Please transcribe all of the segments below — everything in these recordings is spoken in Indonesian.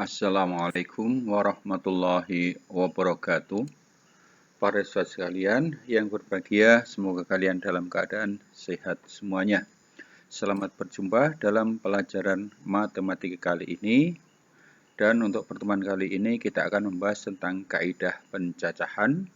Assalamualaikum warahmatullahi wabarakatuh. Para siswa sekalian yang berbahagia, semoga kalian dalam keadaan sehat semuanya. Selamat berjumpa dalam pelajaran matematika kali ini. Dan untuk pertemuan kali ini kita akan membahas tentang kaidah pencacahan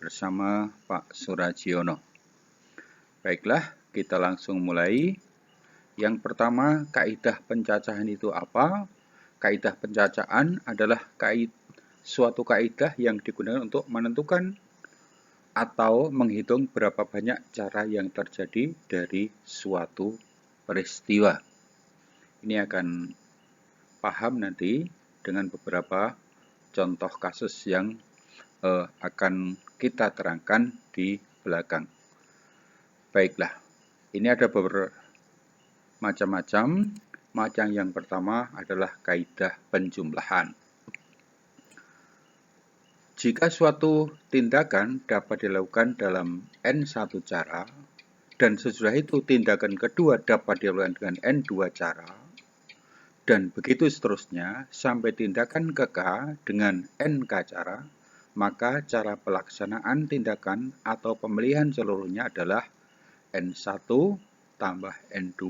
bersama Pak Surajiono. Baiklah, kita langsung mulai. Yang pertama, kaidah pencacahan itu apa? Kaidah pencacahan adalah suatu kaidah yang digunakan untuk menentukan atau menghitung berapa banyak cara yang terjadi dari suatu peristiwa. Ini akan paham nanti dengan beberapa contoh kasus yang akan kita terangkan di belakang. Baiklah, ini ada beberapa macam-macam. Macam yang pertama adalah kaidah penjumlahan. Jika suatu tindakan dapat dilakukan dalam N1 cara, dan sesudah itu tindakan kedua dapat dilakukan dengan N2 cara, dan begitu seterusnya sampai tindakan ke K dengan NK cara, maka cara pelaksanaan tindakan atau pemilihan seluruhnya adalah N1 tambah N2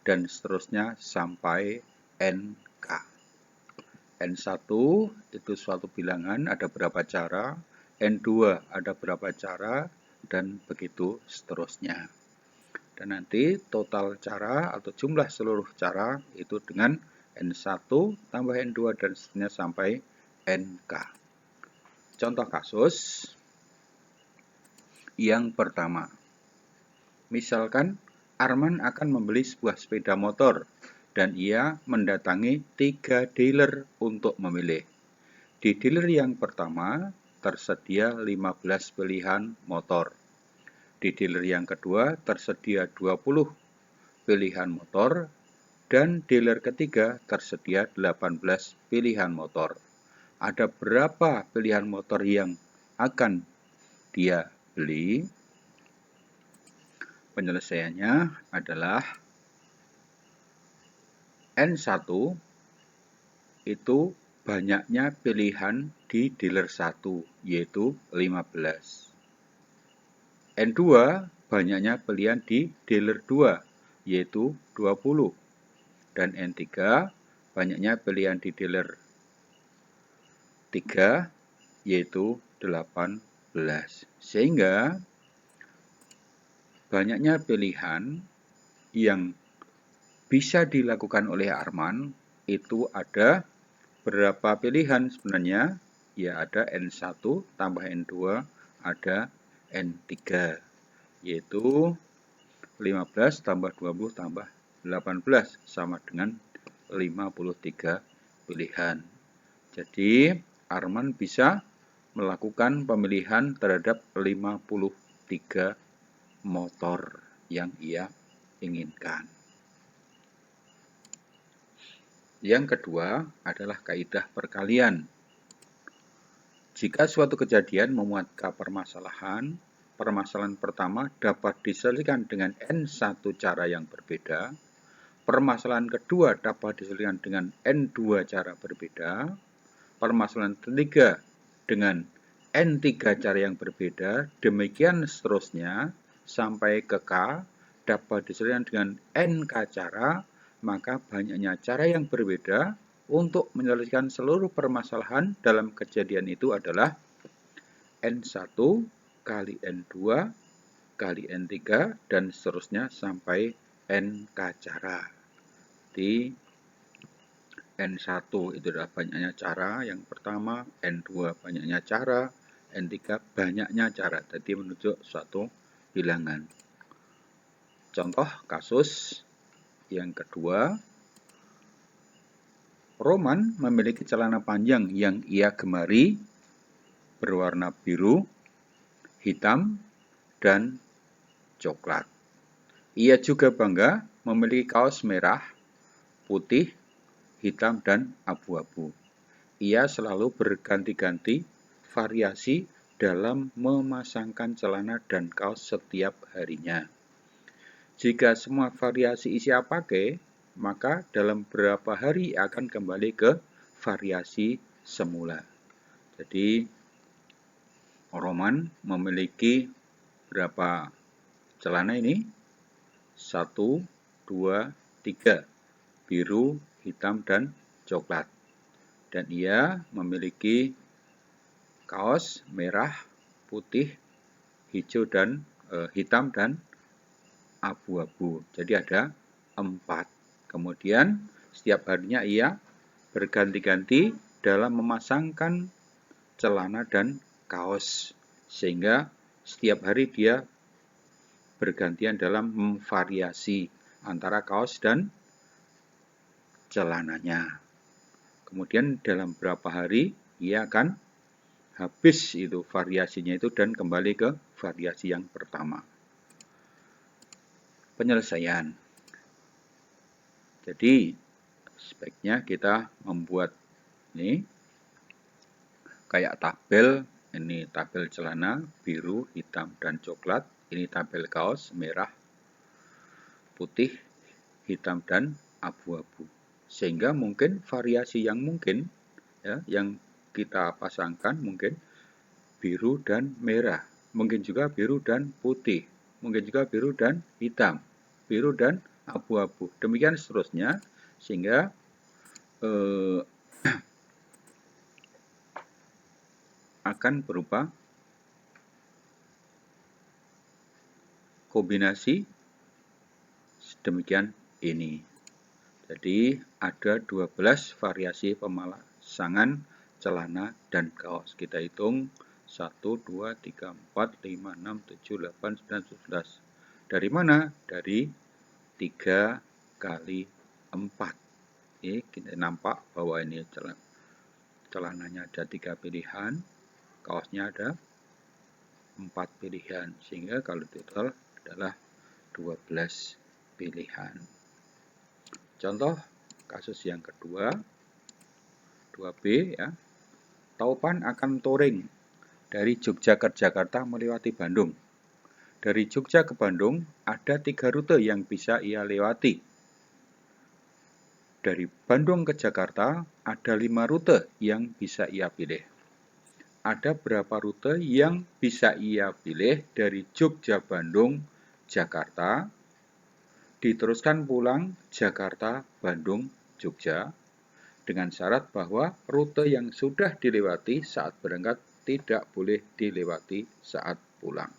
dan seterusnya sampai NK. N1 itu suatu bilangan, ada berapa cara, N2 ada berapa cara, dan begitu seterusnya. Dan nanti total cara atau jumlah seluruh cara itu dengan N1 tambah N2 dan seterusnya sampai NK. Contoh kasus yang pertama. Misalkan Arman akan membeli sebuah sepeda motor dan ia mendatangi 3 dealer untuk memilih. Di dealer yang pertama tersedia 15 pilihan motor. Di dealer yang kedua tersedia 20 pilihan motor dan dealer ketiga tersedia 18 pilihan motor. Ada berapa pilihan motor yang akan dia beli? Penyelesaiannya adalah N1 itu banyaknya pilihan di dealer 1, yaitu 15. N2 banyaknya pilihan di dealer 2, yaitu 20. Dan N3 banyaknya pilihan di dealer 3, yaitu 18. Sehingga banyaknya pilihan yang bisa dilakukan oleh Arman itu ada berapa pilihan sebenarnya? Ya ada N1 tambah N2 ada N3, yaitu 15 tambah 20 tambah 18 sama dengan 53 pilihan. Jadi Arman bisa melakukan pemilihan terhadap 53 motor yang ia inginkan. Yang kedua adalah kaidah perkalian. Jika suatu kejadian memuat K permasalahan, permasalahan pertama dapat diselesaikan dengan N1 cara yang berbeda, permasalahan kedua dapat diselesaikan dengan N2 cara berbeda, permasalahan ketiga dengan N3 cara yang berbeda, demikian seterusnya sampai ke K dapat diselesaikan dengan NK cara, maka banyaknya cara yang berbeda untuk menyelesaikan seluruh permasalahan dalam kejadian itu adalah N1 kali N2 kali N3 dan seterusnya sampai NK cara. Di N1 itu adalah banyaknya cara yang pertama, N2 banyaknya cara, N3 banyaknya cara. Jadi menunjuk suatu bilangan. Contoh kasus yang kedua, Roman memiliki celana panjang yang ia gemari berwarna biru, hitam, dan coklat. Ia juga bangga memiliki kaos merah, putih, hitam, dan abu-abu. Ia selalu berganti-ganti variasi dalam memasangkan celana dan kaos setiap harinya. Jika semua variasi ia pakai, maka dalam beberapa hari akan kembali ke variasi semula. Jadi Roman memiliki berapa celana ini? 1, 2, 3. Biru, hitam, dan coklat. Dan ia memiliki kaos merah, putih, hijau, dan hitam, dan abu-abu. Jadi ada 4. Kemudian setiap harinya ia berganti-ganti dalam memasangkan celana dan kaos, sehingga setiap hari dia bergantian dalam memvariasi antara kaos dan celananya. Kemudian dalam beberapa hari ia akan habis itu variasinya itu dan kembali ke variasi yang pertama. Penyelesaian. Jadi sebaiknya kita membuat ini kayak tabel. Ini tabel celana biru, hitam, dan coklat. Ini tabel kaos merah, putih, hitam, dan abu-abu. Sehingga mungkin variasi yang mungkin ya, yang kita pasangkan mungkin biru dan merah, mungkin juga biru dan putih, mungkin juga biru dan hitam, biru dan abu-abu, demikian seterusnya, sehingga akan berupa kombinasi sedemikian ini. Jadi ada 12 variasi pemasangan celana dan kaos. Kita hitung 1, 2, 3, 4, 5, 6, 7, 8, 9, 11. Dari mana? Dari 3 kali 4. Ini kita nampak bahwa ini celananya ada 3 pilihan, kaosnya ada 4 pilihan. Sehingga kalau total adalah 12 pilihan. Contoh kasus yang kedua, 2B ya. Taupan akan touring dari Jogja ke Jakarta melewati Bandung. Dari Jogja ke Bandung ada 3 rute yang bisa ia lewati. Dari Bandung ke Jakarta ada 5 rute yang bisa ia pilih. Ada berapa rute yang bisa ia pilih dari Jogja, Bandung, Jakarta, diteruskan pulang Jakarta, Bandung, Jogja, dengan syarat bahwa rute yang sudah dilewati saat berangkat tidak boleh dilewati saat pulang.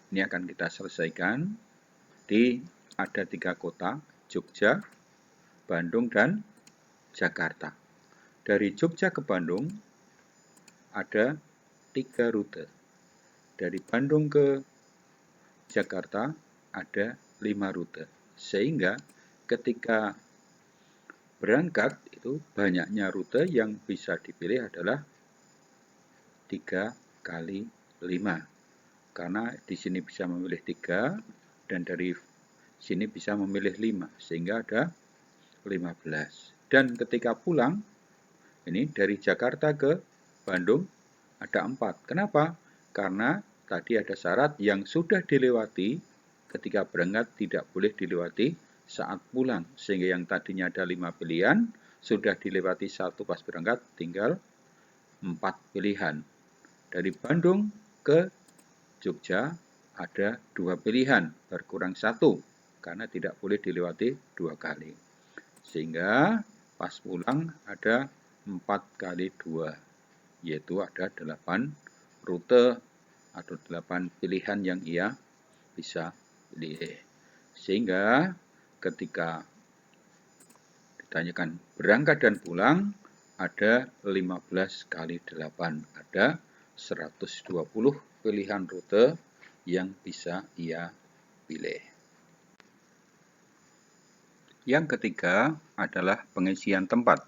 Ini akan kita selesaikan. Ada 3 kota, Jogja, Bandung, dan Jakarta. Dari Jogja ke Bandung ada 3 rute. Dari Bandung ke Jakarta ada 5 rute. Sehingga ketika berangkat itu banyaknya rute yang bisa dipilih adalah 3 kali 5. Karena di sini bisa memilih 3 dan dari sini bisa memilih 5. Sehingga ada 15. Dan ketika pulang, ini dari Jakarta ke Bandung ada 4. Kenapa? Karena tadi ada syarat yang sudah dilewati ketika berangkat tidak boleh dilewati saat pulang. Sehingga yang tadinya ada 5 pilihan, sudah dilewati 1 pas berangkat, tinggal 4 pilihan. Dari Bandung ke Jogja ada 2 pilihan, berkurang 1, karena tidak boleh dilewati 2 kali. Sehingga pas pulang ada 4 kali 2, yaitu ada 8 rute atau 8 pilihan yang ia bisa pilih. Sehingga ketika ditanyakan berangkat dan pulang, ada 15 kali 8, ada 120 pilihan rute yang bisa ia pilih. Yang ketiga adalah pengisian tempat.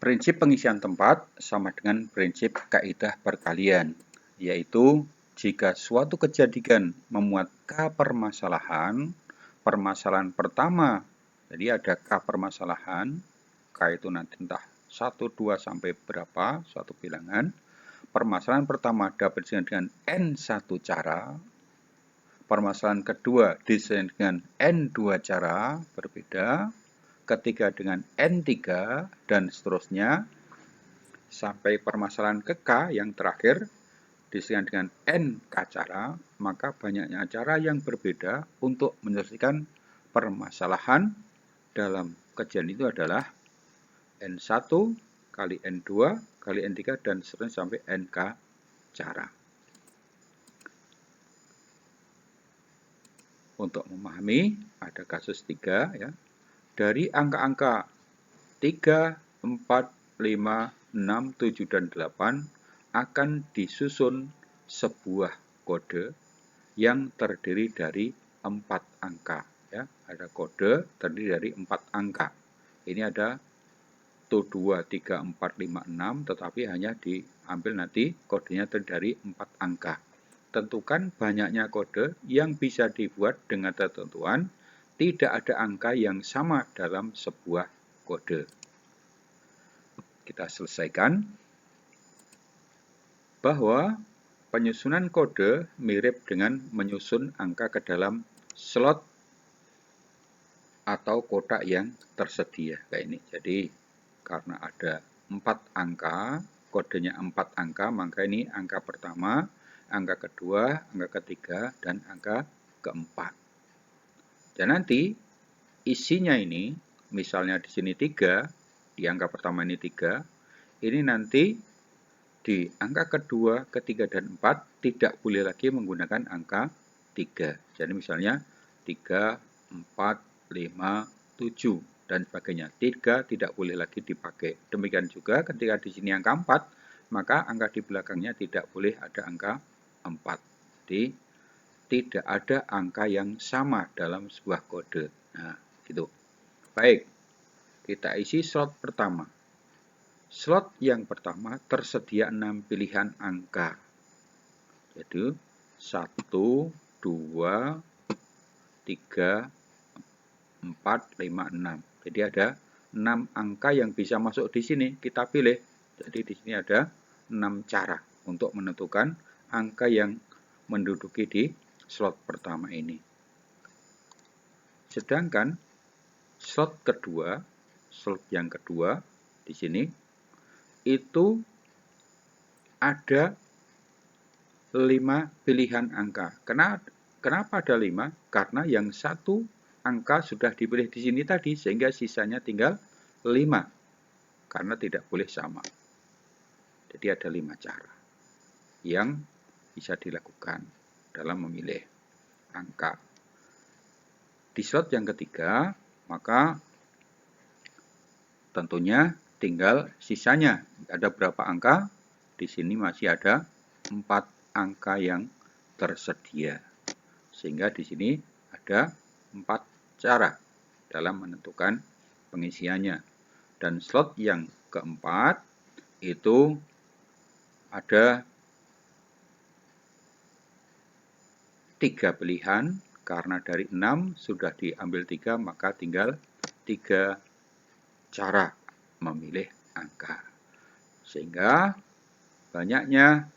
Prinsip pengisian tempat sama dengan prinsip kaidah perkalian, yaitu jika suatu kejadian memuat K permasalahan, permasalahan pertama, jadi ada K permasalahan, K itu nanti entah 1, 2 sampai berapa, suatu bilangan. Permasalahan pertama dapat diselesaikan dengan N1 cara, permasalahan kedua diselesaikan dengan N2 cara berbeda, ketiga dengan N3, dan seterusnya, sampai permasalahan ke K yang terakhir, diselesaikan dengan NK cara, maka banyaknya cara yang berbeda untuk menyelesaikan permasalahan dalam kejadian itu adalah N1 kali N2 kali N3 dan seterusnya sampai NK cara. Untuk memahami, ada kasus 3 ya. Dari angka-angka 3, 4, 5, 6, 7, dan 8 akan disusun sebuah kode yang terdiri dari 4 angka. Ya. Ada kode terdiri dari 4 angka. Ini ada 1, 2, 3, 4, 5, 6, tetapi hanya diambil nanti kodenya terdiri dari 4 angka. Tentukan banyaknya kode yang bisa dibuat dengan ketentuan tidak ada angka yang sama dalam sebuah kode. Kita selesaikan bahwa penyusunan kode mirip dengan menyusun angka ke dalam slot atau kotak yang tersedia kayak ini. Jadi karena ada 4 angka, kodenya 4 angka, maka ini angka pertama, angka kedua, angka ketiga, dan angka keempat. Dan nanti isinya ini, misalnya di sini 3, di angka pertama ini 3, ini nanti di angka kedua, ketiga, dan 4 tidak boleh lagi menggunakan angka 3. Jadi misalnya 3, 4, 5, 7, dan sebagainya. 3 tidak boleh lagi dipakai. Demikian juga ketika di sini angka 4, maka angka di belakangnya tidak boleh ada angka 4. Jadi tidak ada angka yang sama dalam sebuah kode. Nah, gitu. Baik, kita isi slot pertama. Slot yang pertama tersedia 6 pilihan angka. Jadi 1, 2, 3, 4, 5, 6. Jadi ada 6 angka yang bisa masuk di sini, kita pilih. Jadi di sini ada 6 cara untuk menentukan angka yang menduduki di slot pertama ini. Sedangkan slot kedua, slot yang kedua di sini itu ada 5 pilihan angka. Kenapa ada 5? Karena yang satu angka sudah dipilih di sini tadi, sehingga sisanya tinggal 5. Karena tidak boleh sama. Jadi ada 5 cara yang bisa dilakukan dalam memilih angka. Di slot yang ketiga, maka tentunya tinggal sisanya. Ada berapa angka? Di sini masih ada 4 angka yang tersedia. Sehingga di sini ada 4 cara dalam menentukan pengisiannya. Dan slot yang keempat itu ada 3 pilihan. Karena dari 6 sudah diambil 3, maka tinggal 3 cara memilih angka. Sehingga banyaknya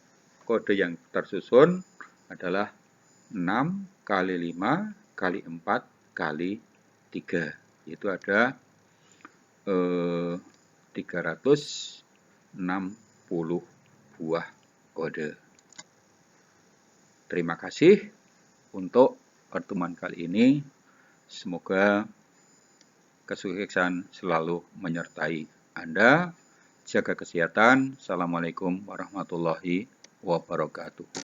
kode yang tersusun adalah 6 kali 5 kali 4 kali 3. Itu ada 360 buah kode. Terima kasih untuk pertemuan kali ini. Semoga kesuksesan selalu menyertai Anda. Jaga kesehatan. Assalamualaikum warahmatullahi wabarakatuh.